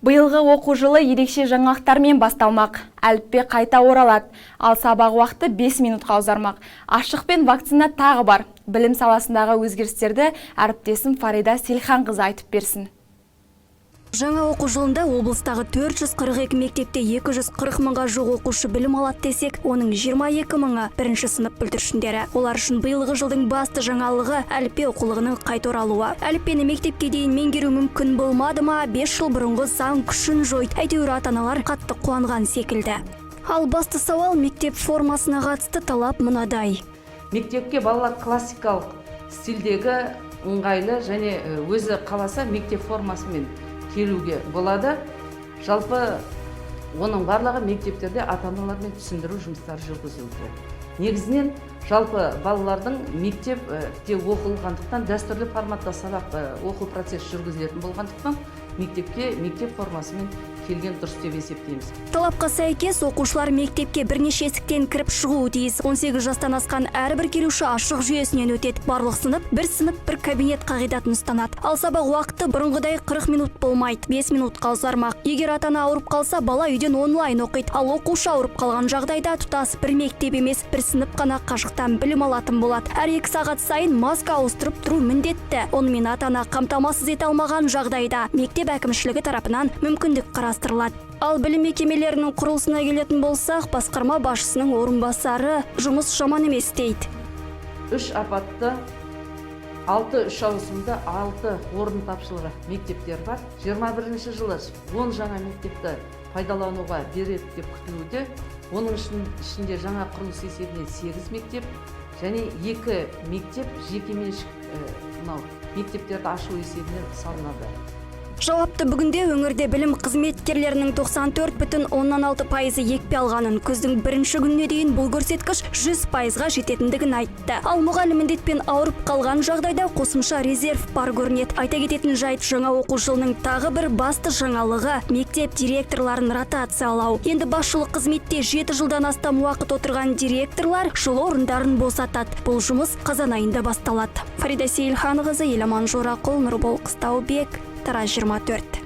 Быйылғы оқу жылы ерекше жаңалықтармен басталмақ. Әліппе қайта оралады, ал сабақ уақыты 5 минутқа ұзармақ. Ашық пен вакцина тағы бар. Білім саласындағы өзгерістерді әріптесім Фарида Селханқызы айтып берсін. Жаңа оқу жылында облыстағы 442 мектепте 240 мыңға жоқ оқушы білім алады десек, оның 22 мыңы бірінші сынып бүлдіршіндері. Олар үшін биылғы жылдың басты жаңалығы әліппе оқулығының қайта оралуы. Әліппені мектепке дейін меңгеру мүмкін болмады ма? 5 жыл бұрынғы заң күшін жойды. Әйтеуір ата-аналар қатты қуанған секілді. Ал басты сауал мектеп формасына қатысты талап мынадай. Мектепке балалар классикалық стильдегі ыңғайлы және өзі қаласа мектеп формасымен келуге болады. Жалпы оның барлығы мектептерде ата-аналармен түсіндіру жұмыстары жүргізілді. Негізінен жалпы балалардың мектепте оқылғандықтан дәстүрлі форматта сабақ оқу процесі жүргізілетін болғандықтан мектепке мектеп формасымен келген дұрыс деп есептейміз. Талапқа сәйкес оқушылар мектепке бірнеше есіктен кіріп шығуы тиіс. 18 жастан асқан әрбір келуші ашық жүйесінен өтеді. Барлық сынып бір кабинет қағидатын ұстанады. Ал сабақ уақыты бұрынғыдай 40 минут болмайды, 5 минутқа ұзармақ. Егер ата-ана ауырып қалса, бала үйден онлайн оқиды. Ал оқушы ауырып қалған жағдайда тұтас бір мектеп емес, бір сынып қана қашықтан білім алатын болады. Әр 2 сағат сайын маска ауыстырып тұру міндетті. Онымен ата-ана қамтамасыз ете алмаған жағдайда мектеп әкімшілігі тарапынан мүмкіндік қарастырылады. Ал білім мекемелерінің құрылысына келетін болсақ, басқарма басшысының орынбасары жұмыс жаман емес дейді. 3 апатты 6 ауысымда 6 орын тапшылығы мектептер бар. 21 жылы 10 жаңа мектепті пайдалануға береді деп күтілуде. Оның ішінде жаңа құрылыс есебінен 8 мектеп және 2 мектеп жекеменшік мектептерді ашу есебінен салынады. Жауапты бүгінде өңірде білім қызметкерлерінің 94,6% екпе алғанын, күздің бірінші күніне дейін бұл көрсеткіш 100%-ға жететіндігін айтты. Ал мұғалім індетпен ауырып қалған жағдайда қосымша резерв бар көрінеді. Айта кететін жайт, жаңа оқу жылының тағы бір басты жаңалығы мектеп директорларын ротациялау. Енді басшылық қызметте 7 жылдан астам уақыт отырған директорлар жыл орындарын босатады. Бұл жұмыс қазан айында басталады. Фарида Селханқызы, Еламан Жорақұл, Нұрбол Қыстаубек, Тараз 24.